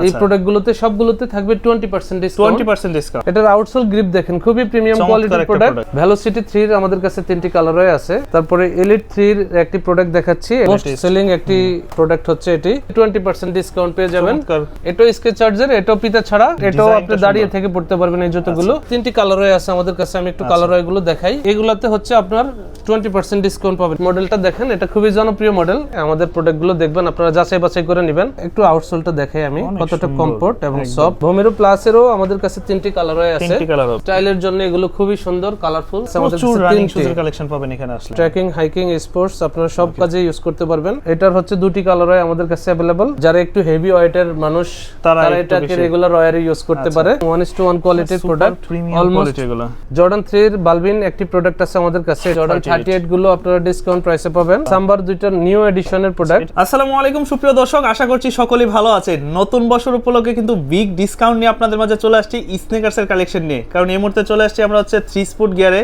এই প্রোডাক্টগুলোতে সবগুলোতে থাকবে 20% ডিসকাউন্ট। 20% ডিসকাউন্ট। এটার আউটসোল গ্রিপ দেখেন, খুবই প্রিমিয়াম কোয়ালিটির প্রোডাক্ট। ভেলোসিটি 3 এর আমাদের কাছে 3টি কালারই আছে। তারপরে এলিট 3 এর একটি প্রোডাক্ট দেখাচ্ছি, মোস্ট সেলিং একটি প্রোডাক্ট হচ্ছে এটি। 20% ডিসকাউন্ট পেয়ে যাবেন। এটাও স্কেচ চার্জার, এটাও পিতা ছাড়া, এটাও আপনি দাঁড়িয়ে থেকে পড়তে পারবেন। এই জুতোগুলো 3টি কালারই আছে আমাদের কাছে, আমি একটু কালারই গুলো দেখাই। এগুলাতে হচ্ছে আপনার 20% ডিসকাউন্ট পাবেন। মডেলটা দেখেন, এটা খুবই জনপ্রিয় মডেল। আমাদের প্রোডাক্টগুলো দেখবেন, আপনারা যাচাই বাছাই করে নেবেন। একটু আউটসোলটা দেখাই আমি, কতটা কমফোর্ট এবং সফট। ভোমেরো প্লাস এরও আমাদের কাছে 3টি কালারই আছে। স্টাইলের জন্য এগুলো খুবই সুন্দর, কালারফুল। আমাদের কাছে 3টি কালেকশন পাবেন এখানে আসলে। ট্রেকিং, হাইকিং, স্পোর্টস আপনারা সব কাজে ইউজ করতে পারবেন। এটার হচ্ছে 2টি কালারই আমাদের কাছে अवेलेबल। যারা একটু হেভি ওয়েটের মানুষ তারা এটাকে রেগুলার ওয়্যারে ইউজ করতে পারে। 1:1 কোয়ালিটির প্রোডাক্ট, অলমোস্ট এগুলো। জর্ডান 3 এর বালবিন একটি প্রোডাক্ট আছে আমাদের কাছে। জর্ডান 38 গুলো আপনারা ডিসকাউন্ট প্রাইসে পাবেন। সাম্বার 2টা নিউ এডিশনের প্রোডাক্ট। আসসালামু আলাইকুম সুপ্রিয় দর্শক, আশা করছি সকলেই ভালো আছেন। নতুন বছর উপলক্ষে কিন্তু বিগ ডিসকাউন্ট নিয়ে আপনাদের মাঝে চলে আসছি স্নিকার্সের কালেকশন নিয়ে। কারণ এই মুহূর্তে চলে আসছি আমরা হচ্ছে 3 স্পোর্ট গিয়ারে।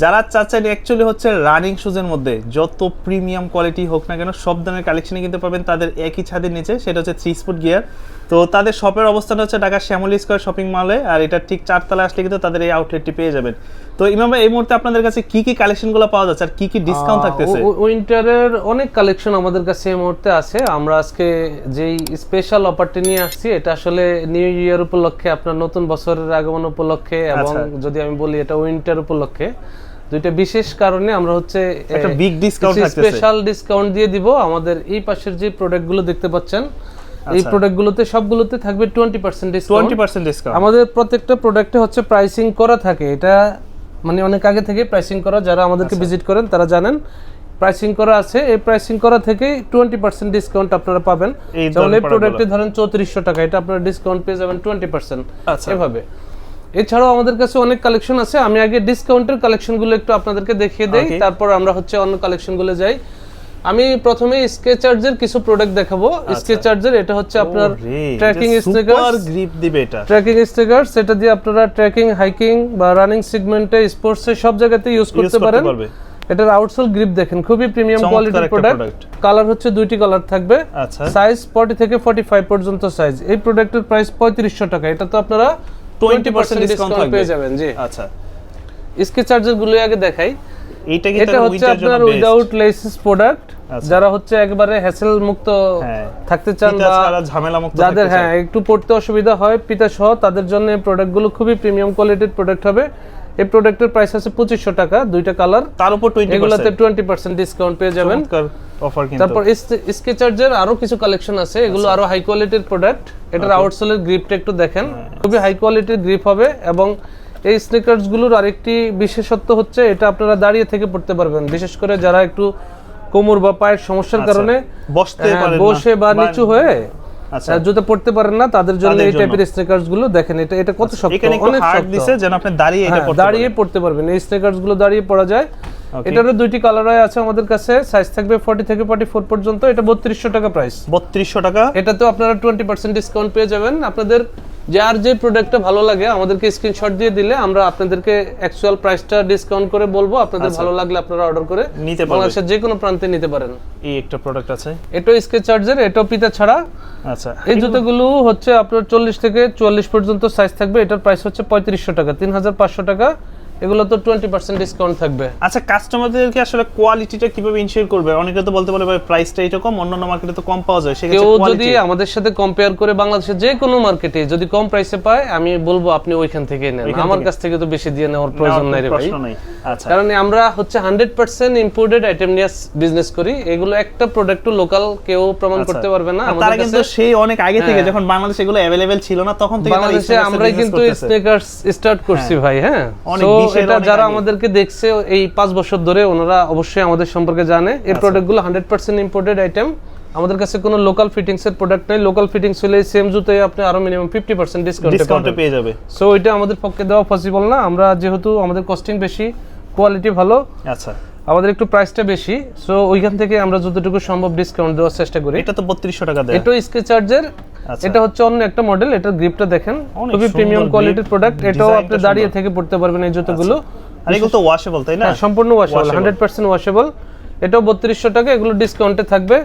যারা চাচ্ছেন অ্যাকচুয়ালি হচ্ছে রানিং শুজের মধ্যে যত প্রিমিয়াম কোয়ালিটি হোক না কেন সব ধরনের কালেকশনই কিন্তু পাবেন তাদের একই ছাদের নিচে, সেটা হচ্ছে 3 স্পোর্ট গিয়ার। তো তাদের শপের অবস্থান হচ্ছে ঢাকা শ্যামলী স্কয়ার শপিং মলে, আর এটা ঠিক 4 তলায় আসলে কিন্তু তাদের এই আউটলেটটি পেয়ে যাবেন। তো ইমাম ভাই, এই মুহূর্তে আপনাদের কাছে কি কি কালেকশনগুলো পাওয়া যাচ্ছে আর কি কি ডিসকাউন্ট থাকতেছে? উইন্টারের অনেক কালেকশন আমাদের কাছে এই মুহূর্তে আছে। আমরা আজকে যেই স্পেশাল অফারটি নিয়ে আসছি, এটা আসলে নিউ ইয়ার উপলক্ষে, আপনার নতুন বছরের আগমন উপলক্ষে, এবং যদি আমি বলি এটা উইন্টার উপলক্ষে, দুইটা বিশেষ কারণে আমরা হচ্ছে একটা বিগ ডিসকাউন্ট থাকতেছে, স্পেশাল ডিসকাউন্ট দিয়ে দিব। আমাদের এই পাশের যে প্রোডাক্টগুলো দেখতে পাচ্ছেন, এই প্রোডাক্টগুলোতে সবগুলোতে থাকবে 20% ডিসকাউন্ট। 20% ডিসকাউন্ট। আমাদের প্রত্যেকটা প্রোডাক্টে হচ্ছে প্রাইসিং করা থাকে, এটা মানে অনেক আগে থেকে প্রাইসিং করা। যারা আমাদেরকে ভিজিট করেন তারা জানেন প্রাইসিং করা আছে। এই প্রাইসিং করা থেকে 20% ডিসকাউন্ট আপনারা পাবেন। যেমন এই প্রোডাক্টে ধরেন 3400 টাকা, এটা আপনারা ডিসকাউন্ট পেয়ে যাবেন 20%। এভাবে এছাড়াও আমাদের কাছে অনেক কালেকশন আছে। আমি আগে ডিসকাউন্টের কালেকশনগুলো একটু আপনাদেরকে দেখিয়ে দেই, তারপর আমরা হচ্ছে অন্য কালেকশনগুলো যাই। আমি প্রথমে স্কেচার্জের কিছু প্রোডাক্ট দেখাবো। স্কেচার্জের এটা হচ্ছে আপনার ট্রেকিং স্টিকার, সুপার গ্রিপ দিবে এটা। ট্রেকিং স্টিকার, সেটা দিয়ে আপনারা ট্রেকিং, হাইকিং বা রানিং সেগমেন্টে, স্পোর্টসে সব জায়গাতে ইউজ করতে পারেন। এটার আউটসোল গ্রিপ দেখেন, খুবই প্রিমিয়াম কোয়ালিটির প্রোডাক্ট। কালার হচ্ছে 2টি কালার থাকবে। সাইজ 40 থেকে 45 পর্যন্ত সাইজ। এই প্রোডাক্টের প্রাইস 3500 টাকা। এটা তো আপনারা 20% ডিসকাউন্ট পেয়ে যাবেন। জি আচ্ছা, স্কেচার্জার গুলো আগে দেখাই। এটা হচ্ছে আপনার উইদাউট লেসেস প্রোডাক্ট। যারা হচ্ছে একবারে হ্যাসেল মুক্ত থাকতে চান বা ঝামেলা মুক্ত, যাদের একটু পড়তে অসুবিধা হয় পিতা সহ, তাদের জন্য এই প্রোডাক্টগুলো খুবই প্রিমিয়াম কোয়ালিটির প্রোডাক্ট হবে। এই প্রোডাক্টের প্রাইস আছে 2500 টাকা, 2টা কালার, তার উপর 20%। এগুলাতে 20% ডিসকাউন্ট পেয়ে যাবেন। অফার কিন্তু। তারপর স্কেচার্জের আরো কিছু কালেকশন আছে, এগুলো আরো হাই কোয়ালিটির প্রোডাক্ট। এটার আউটসোলের গ্রিপটা একটু দেখেন, খুবই হাই কোয়ালিটির গ্রিপ হবে। এবং এই স্নিকার্স গুলোর আরেকটি বিশেষত্ব হচ্ছে এটা আপনারা দাঁড়িয়ে থেকে পড়তে পারবেন। বিশেষ করে যারা একটু কোমর বা পায়ের সমস্যার কারণে বসে বা নিচু হয়ে জুতো পড়তে পারেন না, তাদের জন্য এই টাইপের স্নিকার্স গুলো দেখেন। এটা কত শক্ত, অনেক শক্ত দিছে, যেন আপনি দাঁড়িয়ে পড়তে পারবেন। এই স্নিকার্স গুলো দাঁড়িয়ে পড়া যায়। এটারও 2টি কালারই আছে আমাদের কাছে। সাইজ থাকবে 40 থেকে 44 পর্যন্ত। এটা 3200 টাকা প্রাইস। 3200 টাকা। এটাতেও আপনারা 20% ডিসকাউন্ট পেয়ে যাবেন। আপনাদের যার যে প্রোডাক্টটা ভালো লাগে আমাদেরকে স্ক্রিনশট দিয়ে দিলে আমরা আপনাদেরকে অ্যাকচুয়াল প্রাইসটা ডিসকাউন্ট করে বলবো। আপনাদের ভালো লাগলে আপনারা অর্ডার করে নিতে পারেন, বাংলাদেশের যে কোনো প্রান্তে নিতে পারেন। এই একটা প্রোডাক্ট আছে, এটাও স্কেচার্জের, এটাও পিতা ছাড়া। আচ্ছা, এই জুতোগুলো হচ্ছে আপনার 40 থেকে 44 পর্যন্ত সাইজ থাকবে। এটার প্রাইস হচ্ছে 3500 টাকা, 3500 টাকা। এগুলো তো 20% ডিসকাউন্ট থাকবে। আচ্ছা, কাস্টমারদেরকে আসলে কোয়ালিটিটা কিভাবে ইনশিওর করবে? অনেকে তো বলতে পারে ভাই প্রাইসটা এটা কম, অন্যান্য মার্কেটে তো কম পাওয়া যায়। কেউ যদি আমাদের সাথে কম্পেয়ার করে বাংলাদেশের যে কোনো মার্কেটে যদি কম প্রাইসে পায়, আমি বলবো আপনি ওইখান থেকে নেন। আমার কাছ থেকে তো বেশি দিয়ে নেওয়ার প্রয়োজন নাই রে ভাই। আচ্ছা, কারণ আমরা হচ্ছে 100% ইম্পোর্টেড আইটেম নিয়ে বিজনেস করি। এগুলো একটা প্রোডাক্টও লোকাল কেউ প্রমাণ করতে পারবে না। আমাদের কাছে কিন্তু সেই অনেক আগে থেকে, যখন বাংলাদেশে এগুলো अवेलेबल ছিল না, তখন থেকে বাংলাদেশে আমরাই কিন্তু স্নিকার্স স্টার্ট করছি ভাই। হ্যাঁ, এটা যারা আমাদেরকে দেখছে এই 5 বছর ধরে, ওনারা অবশ্যই আমাদের সম্পর্কে জানে। এই প্রোডাক্টগুলো 100% ইম্পোর্টেড আইটেম। আমাদের কাছে কোনো লোকাল ফিটিংস এর প্রোডাক্ট নাই। লোকাল ফিটিংস হলে সেম জুতোয় আপনি আরো মিনিমাম 50% ডিসকাউন্ট পেয়ে যাবে। সো এটা আমাদের পক্ষে দেওয়া পসিবল না। আমরা যেহেতু আমাদের কস্টিং বেশি, কোয়ালিটি ভালো, আচ্ছা, আমাদের একটু প্রাইসটা বেশি, সো ওইখান থেকে আমরা যতটুকু সম্ভব ডিসকাউন্ট দেওয়ার চেষ্টা করি। এটা তো 3200 টাকা দেয়। এটা স্কেচার্জের, এটা হচ্ছে অন্য একটা মডেল। এটার গ্রিপটা দেখেন, খুবই প্রিমিয়াম কোয়ালিটির প্রোডাক্ট। এটাও আপনি দাঁড়িয়ে থেকে পড়তে পারবেন এই জুতোগুলো। আর এগুলো তো ওয়াশেবল, তাই না? সম্পূর্ণ ওয়াশেবল, 100% ওয়াশেবল। এটাও 3200 টাকা, এগুলো ডিসকাউন্টে থাকবে।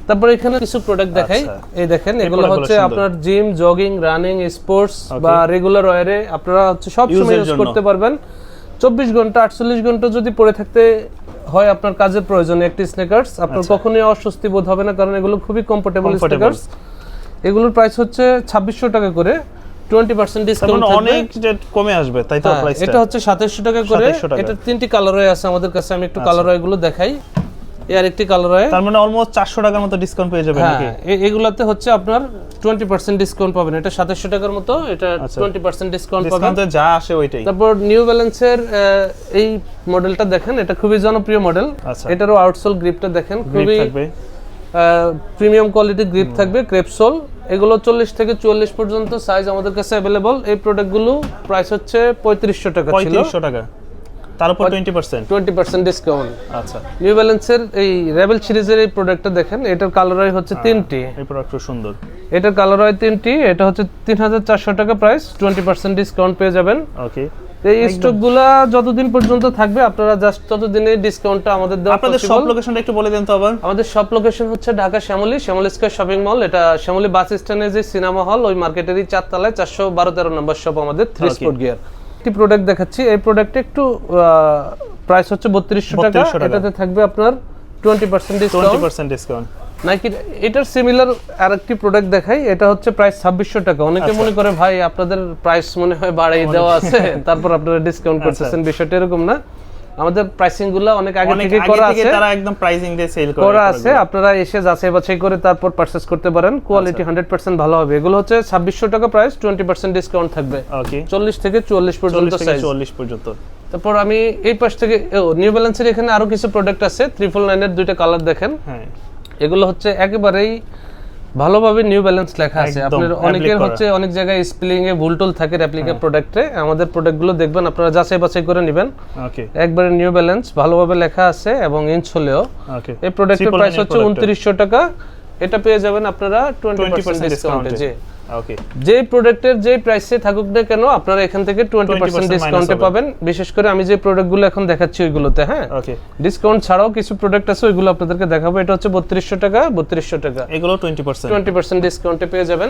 তারপর এখানে কিছু প্রোডাক্ট দেখাই। এই দেখেন এগুলো হচ্ছে আপনার জিম, জগিং, রানিং, স্পোর্টস বা রেগুলার ওয়্যারে আপনারা হচ্ছে সব সময় ইউজ করতে পারবেন। 24 ঘন্টা 48 ঘন্টা যদি পরে থাকতে হয় আপনার কাজের প্রয়োজনে একটি স্নেকার্স, আপনার কখনোই অস্বস্তি বোধ হবে না, কারণ এগুলো খুবই কমফোর্টেবল স্নেকার্স। এগুলোর প্রাইস হচ্ছে 2600 টাকা করে, 20% ডিসকাউন্ট থাকবে, অনেক কমে আসবে তাই তো প্রাইসটা। এটা হচ্ছে 2700 টাকা করে। এটা 3টি কালার আছে আমাদের কাছে, আমি একটু কালার গুলো দেখাই। এর একটি কালার হয়, তার মানে অলমোস্ট 400 টাকার মতো ডিসকাউন্ট পেয়ে যাবেন নাকি? এগুলাতে হচ্ছে আপনার 20% ডিসকাউন্ট পাবেন। এটা 2700 টাকার মতো, এটা 20% ডিসকাউন্ট পাবেন। ডিসকাউন্টে যা আসে ওইটাই। তারপর নিউ ব্যালেন্সের এই মডেলটা দেখেন, এটা খুবই জনপ্রিয় মডেল। এটারও আউটসোল গ্রিপটা দেখেন, খুবই প্রিমিয়াম কোয়ালিটির গ্রিপ থাকবে, ক্রেপসোল। এগুলো 40 থেকে 44 পর্যন্ত সাইজ আমাদের কাছে अवेलेबल। এই প্রোডাক্টগুলো প্রাইস হচ্ছে 3500 টাকা ছিল। 3500 টাকা, তার উপর 20% ডিসকাউন্ট। আচ্ছা, নিউ ব্যালেন্সের এই রেবেল সিরিজের এই প্রোডাক্টটা দেখেন, এটার কালার হয় হচ্ছে 3টি। এই প্রোডাক্ট খুব সুন্দর। এটার কালার হয় 3টি, এটা হচ্ছে 3400 টাকা প্রাইস, 20% ডিসকাউন্ট পেয়ে যাবেন। ওকে, এই স্টকগুলা যতদিন পর্যন্ত থাকবে আপনারা জাস্ট ততদিনের ডিসকাউন্টটা আমাদের দেওয়া। আপনাদের সব লোকেশনটা একটু বলে দেন তো আবার। আমাদের সব লোকেশন হচ্ছে Dhaka Shyamoli square shopping mall. এটা শ্যামলী বাস স্ট্যান্ডে যে সিনেমা হল, ওই মার্কেটেরই 4 তলায় 412-13 নম্বর শপ আমাদের 3 স্পোর্ট গিয়ার। একটি প্রোডাক্ট দেখাচ্ছি, এই প্রোডাক্টে একটু প্রাইস হচ্ছে 3200 টাকা। এটাতে থাকবে আপনার 20% ডিসকাউন্ট। নাইকি এটার সিমিলার আরেকটি প্রোডাক্ট দেখাই, এটা হচ্ছে প্রাইস 2600 টাকা। অনেকে মনে করে ভাই আপনাদের প্রাইস মনে হয় বাড়াই দেওয়া আছে, তারপর আপনারা ডিসকাউন্ট করতেছেন, বিষয়টা এরকম না। আমাদের প্রাইসিং গুলো অনেক আগে থেকে করা আছে, তারা একদম প্রাইসিং দিয়ে সেল করা আছে। আপনারা এসে যাচাই বাছাই করে তারপর পারচেজ করতে পারেন, কোয়ালিটি 100% ভালো হবে। এগুলো হচ্ছে 2600 টাকা প্রাইস, 20% ডিসকাউন্ট থাকবে। ওকে, 40 থেকে 44 পর্যন্ত সাইজ। 40 পর্যন্ত। তারপর আমি এই পাশ থেকে নিউ ব্যালেন্সের এখানে আরো কিছু প্রোডাক্ট আছে, 999 এর দুইটা কালার দেখেন। হ্যাঁ, এগুলো হচ্ছে একেবারেই ভালোভাবে নিউ ব্যালেন্স লেখা আছে। আপনার অনেকের হচ্ছে অনেক জায়গায় স্পেলিং এ ভুল টুল থাকে রেপ্লিকা প্রোডাক্টে, আমাদের প্রোডাক্টগুলো দেখবেন আপনারা যাচাই বাছাই করে নেবেন। ওকে, একবারে নিউ ব্যালেন্স ভালোভাবে লেখা আছে এবং ইঞ্চ হলেও। ওকে, এই প্রোডাক্টের প্রাইস হচ্ছে 2900 টাকা। এটা পেয়ে যাবেন আপনারা 20% ডিসকাউন্টে। জি, ওকে, যে প্রোডাক্টের যে প্রাইসে থাকুক না কেন আপনারা এখান থেকে 20% ডিসকাউন্টে পাবেন। বিশেষ করে আমি যে প্রোডাক্টগুলো এখন দেখাচ্ছি ওইগুলোতে, হ্যাঁ, ওকে, ডিসকাউন্ট ছাড়াও কিছু প্রোডাক্ট আছে, ওইগুলো আপনাদেরকে দেখাবো। এটা হচ্ছে 3200 টাকা, 3200 টাকা। এগুলো 20% ডিসকাউন্টে পেয়ে যাবেন।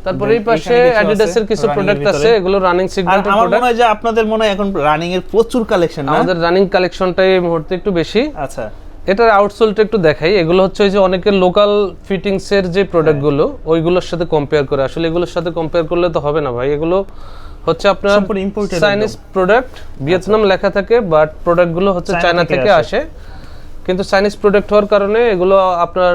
তারপরে এই পাশে অ্যাডিডাসের কিছু প্রোডাক্ট আছে, এগুলো রানিং সেগমেন্টের প্রোডাক্ট। আমার মনে হয় যে আপনাদের মনে হয় এখন রানিং এর প্রচুর কালেকশন না? আমাদের রানিং কালেকশনটা এই মুহূর্তে একটু বেশি। আচ্ছা, এটার আউটসোলটা একটু দেখাই। এগুলো হচ্ছে ওই যে অনেকের লোকাল ফিটিংস এর যে প্রোডাক্টগুলো ওইগুলোর সাথে কম্পেয়ার করে, আসলে এগুলোর সাথে কম্পেয়ার করলে তো হবে না ভাই। এগুলো হচ্ছে আপনার চাইনিজ প্রোডাক্ট, ভিয়েতনাম লেখা থাকে, বাট প্রোডাক্টগুলো হচ্ছে চায়না থেকে আসে। কিন্তু চাইনিজ প্রোডাক্ট হওয়ার কারণে এগুলো আপনার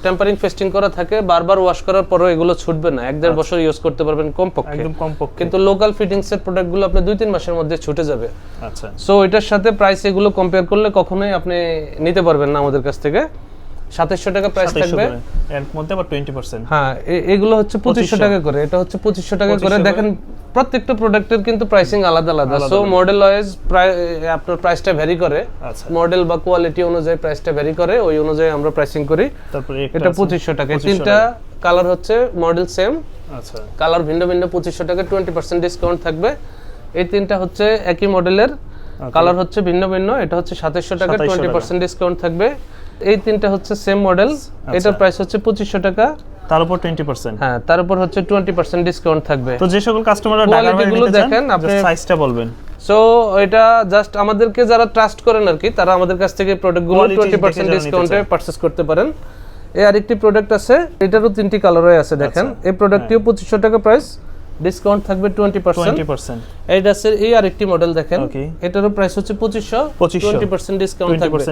টেম্পারিং ফেস্টিং করা থাকে, বারবার ওয়াশ করার পরও এগুলো ছুটবে না, 1-1.5 বছর ইউজ করতে পারবেন কমপক্ষে, একদম কমপক্ষে। কিন্তু লোকাল ফিটিংস এর প্রোডাক্টগুলো আপনি 2-3 মাসের মধ্যে ছুটে যাবে। আচ্ছা, সো এটার সাথে প্রাইস এগুলো কম্পেয়ার করলে কখনোই আপনি নিতে পারবেন না আমাদের কাছ থেকে। 2700 টাকা প্রাইস থাকবে, এর মধ্যে আবার 20%। হ্যাঁ, এগুলো হচ্ছে 2500 টাকা করে, এটা হচ্ছে 2500 টাকা করে। দেখেন প্রত্যেকটা প্রোডাক্টের কিন্তু প্রাইসিং আলাদা আলাদা, সো মডেল ওয়াইজ আপনার প্রাইসটা ভ্যারি করে। মডেল বা কোয়ালিটি অনুযায়ী প্রাইসটা ভ্যারি করে, ওই অনুযায়ী আমরা প্রাইসিং করি। তারপরে এটা 2500 টাকা। তিনটা কালার হচ্ছে মডেল সেম, আচ্ছা, কালার ভিন্ন ভিন্ন, 2500 টাকা 20% ডিসকাউন্ট থাকবে। এই তিনটা হচ্ছে একই মডেলের, কালার হচ্ছে ভিন্ন ভিন্ন। এটা হচ্ছে 2700 টাকা, 20% ডিসকাউন্ট থাকবে। এই তিনটা হচ্ছে সেম মডেল, এটার প্রাইস হচ্ছে 2500 টাকা, তার উপর 20%। হ্যাঁ, তার উপর হচ্ছে 20% ডিসকাউন্ট থাকবে। তো যে সকল কাস্টমাররা ঢাকার বাইরে নিতে চান, দেখেন আপনি সাইজটা বলবেন। সো এটা জাস্ট আমাদেরকে যারা ট্রাস্ট করেন আর কি, তারা আমাদের কাছ থেকে প্রোডাক্টগুলো 20% ডিসকাউন্টে পারচেজ করতে পারেন। এই আরেকটি প্রোডাক্ট আছে, এটারও 3টি কালারই আছে দেখেন। এই প্রোডাক্টটিও 2500 টাকা প্রাইস, ডিসকাউন্ট থাকবে 20%। এইটাসের এই আরেকটি মডেল দেখেন, এটারও প্রাইস হচ্ছে 2500, 20% ডিসকাউন্ট থাকবে।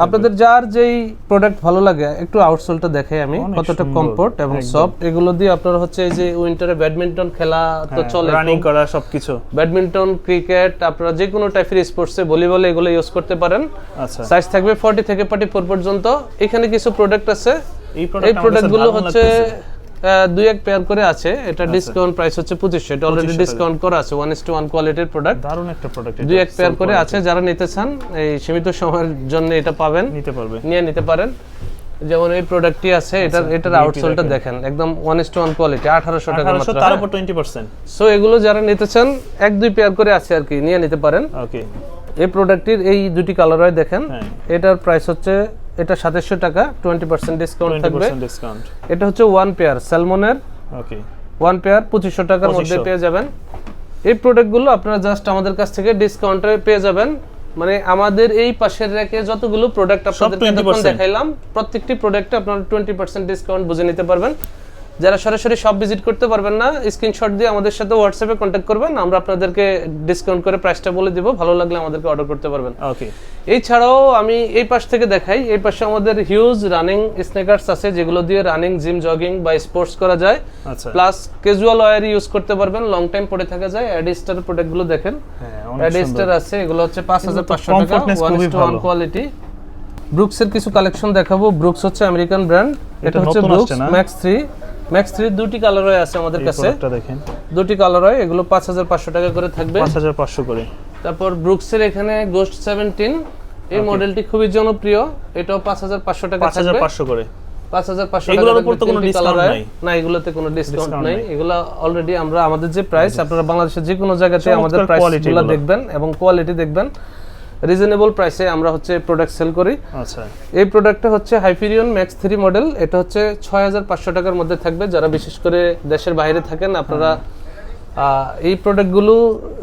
আপনাদের যার যেই প্রোডাক্ট ভালো লাগে, একটু আউটসোলটা দেখাই আমি, কতটা কমফোর্ট এবং সফট। এগুলো দিয়ে আপনারা হচ্ছে এই যে উইন্টারে ব্যাডমিন্টন খেলা তো চলে, রানিং করা সবকিছু, ব্যাডমিন্টন, ক্রিকেট, আপনারা যে কোনো টাইপের স্পোর্টসে, ভলিবলে এগুলো ইউজ করতে পারেন। আচ্ছা, সাইজ থাকবে 40 থেকে 44 পর্যন্ত। এখানে কিছু প্রোডাক্ট আছে, এই প্রোডাক্টগুলো হচ্ছে 2-1 পেয়ার করে আছে। এটা ডিসকাউন্ট প্রাইস হচ্ছে 2500, এটা অলরেডি ডিসকাউন্ট করা আছে। 1:1 কোয়ালিটির প্রোডাক্ট, দারুণ একটা প্রোডাক্ট। 2-1 পেয়ার করে আছে, যারা নিতে চান এই সীমিত সময়ের জন্য এটা পাবেন, নিতে পারেন। যেমন এই প্রোডাক্টটি আছে, এটার আউটসোলটা দেখেন, একদম 1:1 কোয়ালিটি, 1800 টাকা মাত্র, তার উপর 20%। সো এগুলো যারা নিতে চান 1-2 পেয়ার করে আছে আর কি, নিতে পারেন। ওকে, এই প্রোডাক্টটির এই দুটি কালার হয় দেখেন। এটার প্রাইস হচ্ছে এটা 2700 টাকা, 20% ডিসকাউন্ট থাকবে। 20% ডিসকাউন্ট। এটা হচ্ছে ওয়ান পেয়ার স্যালমনের, ওকে, ওয়ান পেয়ার 2500 টাকার মধ্যে 2500 পেয়ে যাবেন। এই প্রোডাক্টগুলো আপনারা জাস্ট আমাদের কাছ থেকে ডিসকাউন্টে পেয়ে যাবেন। মানে আমাদের এই পাশের রেখে যতগুলো প্রোডাক্ট আপনাদেরকে এখন দেখাইলাম, প্রত্যেকটি প্রোডাক্টে আপনারা 20% ডিসকাউন্ট বুঝে নিতে পারবেন। যারা সরাসরি সব ভিজিট করতে পারবেন না, স্ক্রিনশট দিয়ে আমাদের সাথে হোয়াটসঅ্যাপে কন্ট্যাক্ট করবেন, আমরা আপনাদেরকে ডিসকাউন্ট করে প্রাইসটা বলে দিব, ভালো লাগলে আমাদেরকে অর্ডার করতে পারবেন। ওকে, এই ছাড়াও আমি এই পাশ থেকে দেখাই, এই পাশে আমাদের হিউজ রানিং স্নেকার্স আছে যেগুলো দিয়ে রানিং, জিম, জগিং বা স্পোর্টস করা যায়। আচ্ছা, প্লাস ক্যাজুয়াল ওয়্যার ইউজ করতে পারবেন, লং টাইম পরে থাকা যায়। অ্যাডিস্টার প্রোডাক্টগুলো দেখেন, হ্যাঁ অনেক অ্যাডিস্টার আছে, এগুলো হচ্ছে 5500 টাকা, Comfortness খুবই 1:1 ভালো। কোয়ালিটি। ব্রুকসের কিছু কালেকশন দেখাবো। ব্রুকস হচ্ছে আমেরিকান ব্র্যান্ড, এটা হচ্ছে নতুন ব্রুকস আসছে না? ম্যাক্স 3। ম্যাক্স 3 দুটি কালার আছে আমাদের কাছে, প্রোডাক্টটা দেখেন, দুটি কালার হয়, এগুলো 5500 টাকা করে থাকবে। 5500 করে। তারপর ব্রুকসের এখানে গোস্ট 17, এই মডেলটি খুবই জনপ্রিয়, এটাও 5500 টাকা থাকবে। 5500 করে। 5500 টাকা। এগুলোর উপর তো কোনো ডিসকাউন্ট নাই? না, এগুলোতে কোনো ডিসকাউন্ট নাই। এগুলো অলরেডি আমরা আমাদের যে প্রাইস, আপনারা বাংলাদেশের যে কোনো জায়গাতে আমাদের প্রাইসগুলো দেখবেন এবং কোয়ালিটি দেখবেন, রিজনেবল প্রাইসে আমরা হচ্ছে প্রোডাক্ট সেল করি। আচ্ছা, এই প্রোডাক্টটা হচ্ছে হাইফেরিয়ন ম্যাক্স 3 মডেল, এটা হচ্ছে 6500 টাকার মধ্যে থাকবে। যারা বিশেষ করে দেশের বাইরে থাকেন আপনারা এই প্রোডাক্টগুলো,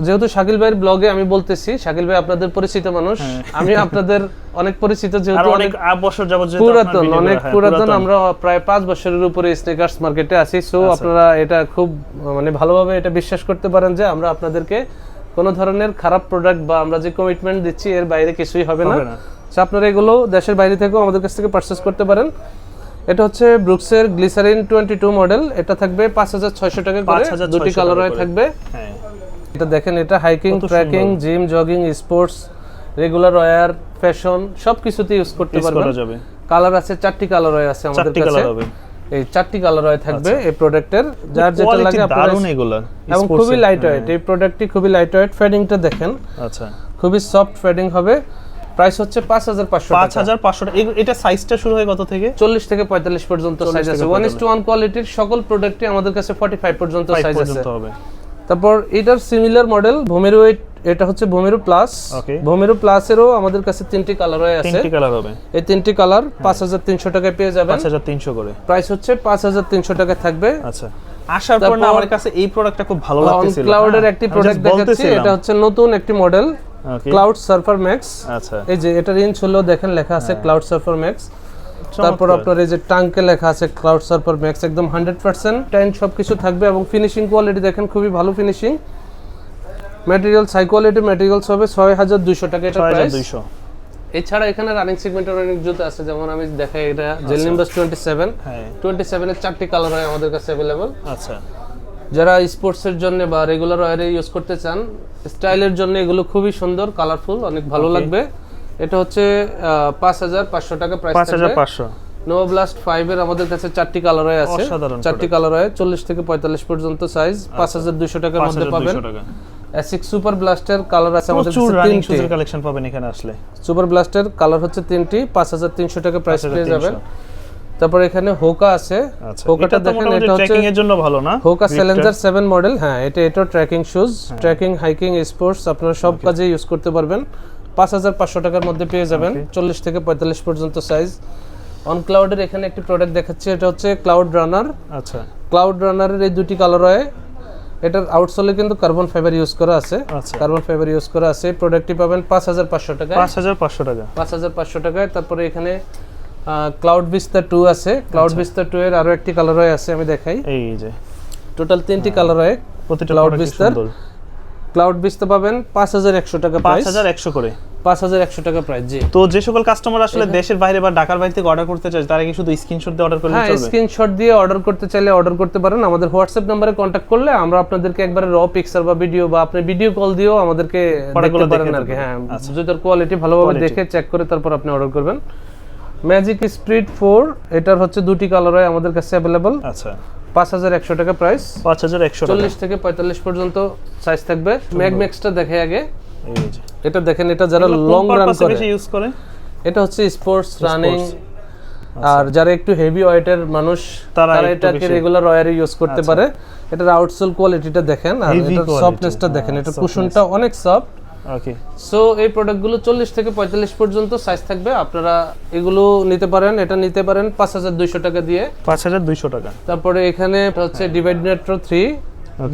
যেহেতু শাকিল ভাইয়ের ব্লগে আমি বলতেছি, শাকিল ভাই আপনাদের পরিচিত মানুষ, আমি আপনাদের অনেক পরিচিত, যেহেতু অনেক বছর যাবত পুরাতন, অনেক পুরাতন, আমরা প্রায় 5 বছরের উপরে স্নেকার্স মার্কেটে আছি। সো আপনারা এটা খুব মানে ভালোভাবে এটা বিশ্বাস করতে পারেন যে আমরা আপনাদেরকে কোনো ধরনের খারাপ প্রোডাক্ট বা আমরা যে কমিটমেন্ট দিচ্ছি এর বাইরে কিছুই হবে না। সো আপনারা এগুলো দেশের বাইরে থেকেও আমাদের কাছ থেকে পারচেজ করতে পারেন। এটা হচ্ছে ব্রুকসের গ্লিসারিন 22 মডেল, এটা থাকবে 5600 টাকা করে, দুটি কালার হয়ে থাকবে। হ্যাঁ, এটা দেখেন, এটা hiking, trekking, gym, jogging, sports, regular wire, fashion সবকিছুতে ইউজ করতে পারবেন। কালার আছে 4টি কালার হয়ে আছে আমাদের কাছে, এই 4টি কালার হয়ে থাকবে এই প্রোডাক্টের, যার যেটা লাগে আপনারা। এবং খুবই লাইট ওয়েট, এই প্রোডাক্টটি খুবই লাইট ওয়েট। ফেডিংটা দেখেন, আচ্ছা খুবই সফট ফেডিং হবে। প্রাইস হচ্ছে 5500 টাকা। 5500 টাকা। এটা সাইজটা শুরু হয় কত থেকে? 40 থেকে 45 পর্যন্ত সাইজ আছে। 1:1 কোয়ালিটির সকল প্রোডাক্টই আমাদের কাছে 45 পর্যন্ত সাইজ আছে। তারপর এটার সিমিলার মডেল ভোমেরো, এটা হচ্ছে ভোমেরো প্লাস। ভোমেরো প্লাস এরও আমাদের কাছে 3টি কালার হয়ে আছে। 3টি কালার হবে। এই 3টি কালার 5300 টাকায় পেয়ে যাবেন। 5300 করে প্রাইস হচ্ছে 5300 টাকা থাকবে। আচ্ছা, আসার পর না আমার কাছে এই প্রোডাক্টটা খুব ভালো লাগতেছিল। ক্লাউডের একটি প্রোডাক্ট দেখাচ্ছি, এটা হচ্ছে নতুন একটি মডেল, ক্লাউড সার্ফার ম্যাক্স। আচ্ছা, এই যে এটা রেঞ্জ হলো দেখেন, লেখা আছে ক্লাউড সার্ফার ম্যাক্স। তারপর আপনার এই যে টাঙ্কে লেখা আছে ক্লাউড সার্ফার ম্যাক্স, একদম 100% টাইন সবকিছু থাকবে এবং ফিনিশিং কোয়ালিটি দেখেন খুবই ভালো finishing. Materials high quality materials হবে। 6200 টাকা এটা প্রাইস। 6200। এছাড়া এখানে রানিং সেগমেন্টের অনেক জুতো আছে, যেমন আমি দেখাই, এটা জেল নিম্বাস 27। হ্যাঁ, 27 এর 4টি কালার হয় আমাদের কাছে अवेलेबल। আচ্ছা, যারা স্পোর্টসের জন্য বা রেগুলার ওয়্যারে ইউজ করতে চান, স্টাইলের জন্য এগুলো খুবই সুন্দর, কালারফুল, অনেক ভালো লাগবে। এটা হচ্ছে 5500 টাকা প্রাইস থাকবে। 5500। নোভা ব্লাস্ট 5 এর আমাদের কাছে 4টি কালার হয় আছে, 4টি কালার হয়, 40 থেকে 45 পর্যন্ত সাইজ, 5200 টাকার মধ্যে পাবেন। এসিক্স সুপার ব্লাস্টের কালার আছে আমাদের কাছে 3টি কালেকশন পাবেন এখানে আসলে। সুপার ব্লাস্টের কালার হচ্ছে 3টি, 5300 টাকা প্রাইস পেয়ে যাবেন। তারপর এখানে হোকা আছে, হোকাটা দেখেন, এটা হচ্ছে ট্রেকিং এর জন্য ভালো না? হোকা চ্যালেঞ্জার 7 মডেল। হ্যাঁ, এটা trekking shoes, trekking, hiking, sports আপনারা সব কাজে ইউজ করতে পারবেন। 5500 টাকার মধ্যে পেয়ে যাবেন, 40 থেকে 45 পর্যন্ত সাইজ। অন ক্লাউডের এখানে একটি প্রোডাক্ট দেখাচ্ছি, এটা হচ্ছে ক্লাউড রানার। আচ্ছা, ক্লাউড রানারের এই দুটি কালার হয়। এটার আউটসোলে কিন্তু কার্বন ফাইবার ইউজ করা আছে, কার্বন ফাইবার ইউজ করা আছে। প্রোডাক্টটি পাবেন 5500 টাকায়। 5500 টাকা, 5500 টাকায়। তারপরে এখানে ক্লাউড ভিস্তা 2 আছে। ক্লাউড ভিস্তা 2 এর আরো একটি কালার হয় আছে, আমি দেখাই। এই যে টোটাল 3টি কালার হয় প্রতিটা ক্লাউড ভিস্তার। ক্লাউড ভিস্তা পাবেন 5100 টাকা প্রাইস। 5100 করে, 5100 টাকা প্রাইস। জি, তো যে সকল কাস্টমার আসলে দেশের বাইরে বা ঢাকার বাইরে থেকে অর্ডার করতে চায়, তারা কি শুধু স্ক্রিনশট দিয়ে অর্ডার করলে চলবে? হ্যাঁ, স্ক্রিনশট দিয়ে অর্ডার করতে চাইলে অর্ডার করতে পারেন। আমাদের হোয়াটসঅ্যাপ নম্বরে কন্টাক্ট করলে আমরা আপনাদেরকে একবারে র পিকচার বা ভিডিও বা আপনি ভিডিও কল দিয়েও আমাদেরকে দেখতে পারেন আর কি। হ্যাঁ, জুতার কোয়ালিটি ভালোভাবে দেখে চেক করে তারপর আপনি অর্ডার করবেন। ম্যাজিক স্পিড 4, এটার হচ্ছে দুটি কালার হয় আমাদের কাছে अवेलेबल। আচ্ছা, 5100 টাকা প্রাইস। 5100 টাকা, 40 থেকে 45 পর্যন্ত সাইজ থাকবে। ম্যাগম্যাক্সটা দেখে আগে, এই যে এটা দেখেন, এটা যারা লং রান করে ইউজ করে, এটা হচ্ছে স্পোর্টস, রানিং, আর যারা একটু হেভি ওয়েটের মানুষ তারা এটাকে রেগুলার ওয়্যারে ইউজ করতে পারে। এটার আউটসোল কোয়ালিটিটা দেখেন, আর এটার সফটনেসটা দেখেন, এটা কুশনটা অনেক সফট। ওকে। সো এই প্রোডাক্টগুলো 40 থেকে 45 পর্যন্ত সাইজ থাকবে, আপনারা এগুলো নিতে পারেন। এটা নিতে পারেন 5200 টাকা দিয়ে, 5200 টাকা। তারপরে এখানে হচ্ছে ডিভাইড নেট্রো 3,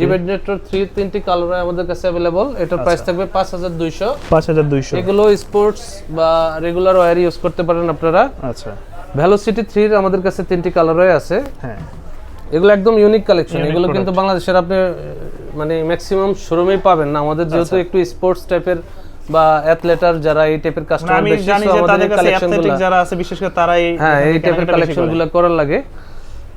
ডিভাইড নেট্রো 3 তিনটি কালার আমাদের কাছে अवेलेबल। এটার প্রাইস থাকবে 5200। এগুলো স্পোর্টস বা রেগুলার ওয়্যার ইউজ করতে পারেন আপনারা। আচ্ছা। ভেলোসিটি 3 আমাদের কাছে তিনটি কালার আছে। হ্যাঁ, এগুলো একদম ইউনিক কালেকশন। এগুলো কিন্তু বাংলাদেশের আপনি মানে ম্যাক্সিমাম শোরুমেই পাবেন না। আমাদের যেহেতু একটু স্পোর্টস টাইপের বা অ্যাথলেটার যারা এই টাইপের কাস্টমার বেশি, আমি জানি যে তাদের কাছে অ্যাথলেটিক যারা আছে বিশেষ করে তারাই এই টাইপের কালেকশনগুলো করার লাগে।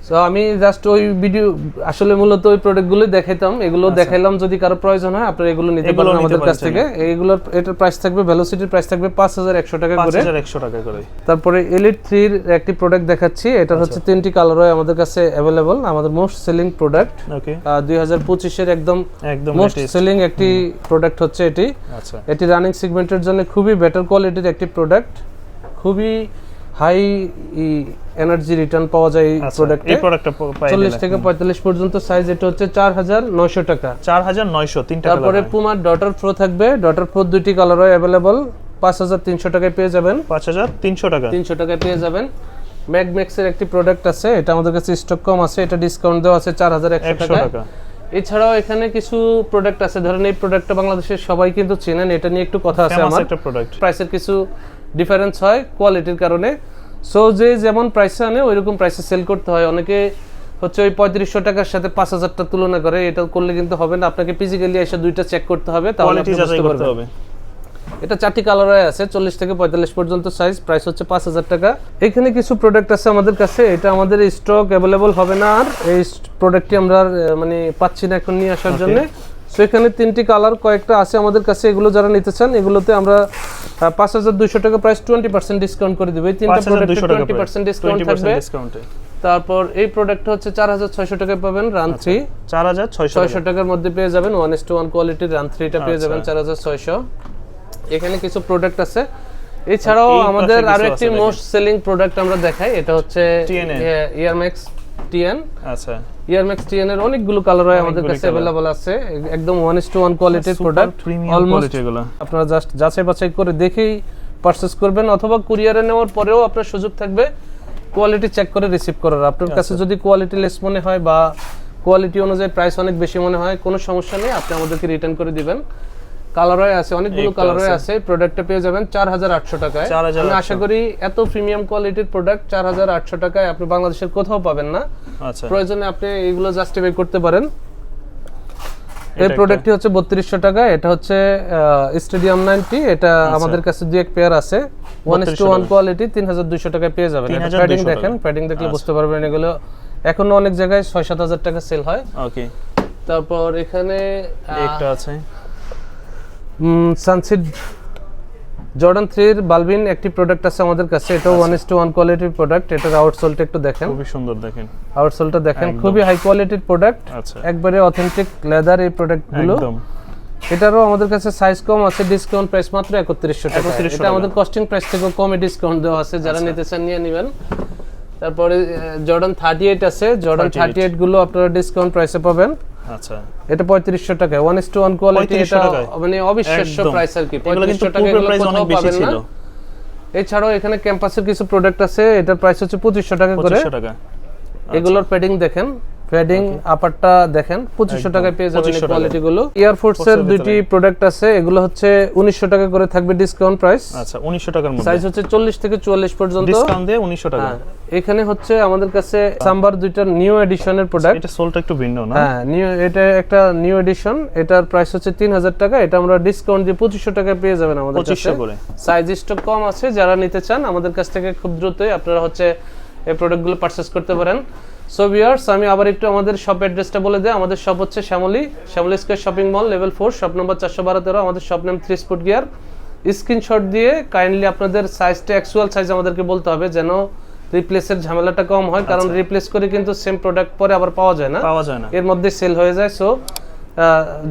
সো আমি জাস্ট ওই ভিডিও আসলে মূলত ওই প্রোডাক্টগুলোই দেখাইতাম, এগুলো দেখাইলাম। যদি কারো প্রয়োজন হয় আপনারা এগুলো নিতে পারেন আমাদের কাছ থেকে। এইগুলোর এটার প্রাইস থাকবে, ভেলোসিটির প্রাইস থাকবে 5100 টাকা করে। 5100 টাকা করে। তারপরে এলিট 3 এর একটি প্রোডাক্ট দেখাচ্ছি। এটা হচ্ছে তিনটি কালার হয় আমাদের কাছে अवेलेबल, আমাদের মোস্ট সেলিং প্রোডাক্ট। ওকে। 2025 এর একদম মোস্ট সেলিং একটি প্রোডাক্ট হচ্ছে এটি। আচ্ছা। এটি রানিং সেগমেন্টের জন্য খুবই বেটার কোয়ালিটির একটি প্রোডাক্ট, খুবই হাই এনার্জি রিটার্ন পাওয়া যায় এই প্রোডাক্টে। এই প্রোডাক্টটা পাই 40 থেকে 45 পর্যন্ত সাইজ। এটা হচ্ছে 4900 টাকা। 4900 তিনটা কালার। তারপরে পুমার ডটার প্রো থাকবে। ডটার প্রো দুইটি কালার হয় अवेलेबल, 5300 টাকায় পেয়ে যাবেন। 5300 টাকা, 300 টাকায় পেয়ে যাবেন। ম্যাগম্যাক্স এর একটি প্রোডাক্ট আছে, এটা আমাদের কাছে স্টক কম আছে, এটা ডিসকাউন্ট দেওয়া আছে 4100 টাকা। এছাড়াও এখানে কিছু প্রোডাক্ট আছে, ধরেন এই প্রোডাক্টটা বাংলাদেশের সবাই কিন্তু চেনেন, এটা নিয়ে একটু কথা আছে আমার। একটা প্রোডাক্ট প্রাইসের কিছু ডিফারেন্স হয় কোয়ালিটির কারণে। সো যে যেমন প্রাইসে আনে ওই রকম প্রাইসে সেল করতে হয়। অনেকে হচ্ছে ওই 3500 টাকার সাথে 5000 টাকা তুলনা করে, এটা করলে কিন্তু হবে না। আপনাকে ফিজিক্যালি এসে দুইটা চেক করতে হবে, তাহলে আপনি বুঝতে পারবেন। এটা 4টি কালারে আছে, 40 থেকে 45 পর্যন্ত সাইজ। প্রাইস হচ্ছে 5000 টাকা। এখানে কিছু প্রোডাক্ট আছে আমাদের কাছে, এটা আমাদের স্টক अवेलेबल হবে না আর। এই প্রোডাক্টটি আমরা মানে পাচ্ছি না এখন নিয়ে আসার জন্য। সো এখানে তিনটি কালার কয়েকটা আছে আমাদের কাছে, এগুলো যারা নিতে চান এগুলোতে আমরা 5200 টাকা প্রাইস 20% ডিসকাউন্ট করে দেব। এই তিনটা প্রোডাক্টে 20% ডিসকাউন্ট থাকবে। তারপর এই প্রোডাক্টটা হচ্ছে 4600 টাকায় পাবেন, রান 3 4600 টাকার মধ্যে পেয়ে যাবেন। 1:1 কোয়ালিটির রান 3টা পেয়ে যাবেন 4600। এখানে কিছু প্রোডাক্ট আছে। এছাড়াও আমাদের আরো একটি মোস্ট সেলিং প্রোডাক্ট আমরা দেখাই, এটা হচ্ছে ইয়ারম্যাক্স টিএন। আচ্ছা। ইয়ারম্যাক্স টিএন এর অনেকগুলো কালার হয় আমাদের কাছে अवेलेबल আছে, একদম 1:1 কোয়ালিটির প্রোডাক্ট, অলমোস্ট এগুলো আপনারা জাস্ট যাচাই বাছাই করে দেখেই পারচেজ করবেন, অথবা কুরিয়ারে নেওয়ার পরেও আপনার সুযোগ থাকবে কোয়ালিটি চেক করে রিসিভ করার। আপনার কাছে যদি কোয়ালিটি লেস মনে হয় বা কোয়ালিটি অনুযায়ী প্রাইস অনেক বেশি মনে হয়, কোনো সমস্যা নেই, আপনি আমাদেরকে রিটার্ন করে দিবেন। কালারয় আছে, অনেকগুলো কালারয় আছে। প্রোডাক্টটা পেয়ে যাবেন 4800 টাকায়। আমি আশা করি এত প্রিমিয়াম কোয়ালিটির প্রোডাক্ট 4800 টাকায় আপনি বাংলাদেশের কোথাও পাবেন না। আচ্ছা। প্রয়োজনে আপনি এইগুলো জাস্টিফাই করতে পারেন। এই প্রোডাক্টটি হচ্ছে 3200 টাকা। এটা হচ্ছে স্টেডিয়াম 90। এটা আমাদের কাছে দুই এক পেয়ার আছে, 1:1 কোয়ালিটি, 3200 টাকায় পেয়ে যাবেন। প্যাডিং দেখেন, প্যাডিং দেখলে বুঝতে পারবেন এগুলো এখনো অনেক জায়গায় 6-7 টাকা সেল হয়। ওকে। তারপর এখানে একটা আছে সানসিড জর্ডান 3 এর বালবিন একটি প্রোডাক্ট আছে আমাদের কাছে। এটাও 1:1 কোয়ালিটির প্রোডাক্ট। এটার আউটসোলটা একটু দেখেন, খুবই সুন্দর দেখেন, আউটসোলটা দেখেন, খুবই হাই কোয়ালিটির প্রোডাক্ট। আচ্ছা। একবারে অথেন্টিক লেদার এই প্রোডাক্টগুলো। একদম। এটারও আমাদের কাছে সাইজ কম আছে, ডিসকাউন্ট প্রাইস মাত্র 3100 টাকা। এটা আমাদের কস্টিং প্রাইস থেকে কমে ডিসকাউন্ট দেওয়া আছে, যারা নিতে চান নিয়ে নেবেন। তারপরে জর্ডান 38 আছে, জর্ডান 38 গুলো আপনারা ডিসকাউন্ট প্রাইসে পাবেন। আচ্ছা। এটা 3500 টাকা, 1:1 কোয়ালিটি। এটা মানে অবিশ্বাস্য প্রাইস আর কি, 3500 টাকা এগুলো কোথাও পাবেন না। এছাড়াও এখানে ক্যাম্পাসের কিছু প্রোডাক্ট আছে, এটার প্রাইস হচ্ছে 2500 টাকা করে। এগুলোর প্যাডিং দেখেন, প্যাডিং আপারটা দেখেন, 2500 টাকায় পেয়ে যাবেন এই কোয়ালিটি গুলো। এয়ারফোর্স এর দুইটি প্রোডাক্ট আছে, এগুলো হচ্ছে 1900 টাকা করে থাকবে ডিসকাউন্ট প্রাইস। আচ্ছা, 1900 টাকার মধ্যে সাইজ হচ্ছে 40 থেকে 44 পর্যন্ত ডিসকাউন্ট দিয়ে 1900 টাকা। এখানে হচ্ছে আমাদের কাছে সাম্বার দুইটা নিউ এডিশনের প্রোডাক্ট। এটা সোলটা একটু ভিন্ন না? হ্যাঁ, নিউ, এটা একটা নিউ এডিশন। এটার প্রাইস হচ্ছে 3000 টাকা। এটা আমরা ডিসকাউন্ট দিয়ে 2500 টাকায় পেয়ে যাবেন আমাদের কাছে। 2500 করে। সাইজ স্টক কম আছে, যারা নিতে চান আমাদের কাছ থেকে খুব দ্রুতই আপনারা হচ্ছে এই প্রোডাক্টগুলো পারচেজ করতে পারেন। সো ভিউয়ার্স, আমি আবার একটু আমাদের শপ অ্যাড্রেসটা বলে দেই। আমাদের শপ হচ্ছে Shyamoli square shopping mall, level 4, shop number 412। আমাদের shop name 3 sport gear. Screenshot দিয়ে কাইন্ডলি আপনাদের সাইজটা অ্যাকচুয়াল সাইজ আমাদেরকে বলতে হবে, যেন রিপ্লেসের ঝামেলাটা কম হয়, কারণ রিপ্লেস করে কিন্তু সেম প্রোডাক্ট পরে আবার পাওয়া যায় না, এর মধ্যে সেল হয়ে যায়। সো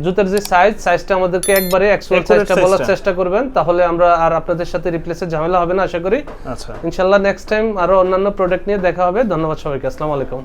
জুতার যে সাইজটা আমাদেরকে একবারে অ্যাকচুয়াল সাইজটা বলার চেষ্টা করবেন, তাহলে আমরা আর আপনাদের সাথে রিপ্লেসের ঝামেলা হবে না আশা করি। আচ্ছা, ইনশাআল্লাহ নেক্সট টাইম আরো অন্যান্য প্রোডাক্ট নিয়ে দেখা হবে। ধন্যবাদ সবাইকে, আসসালামু আলাইকুম।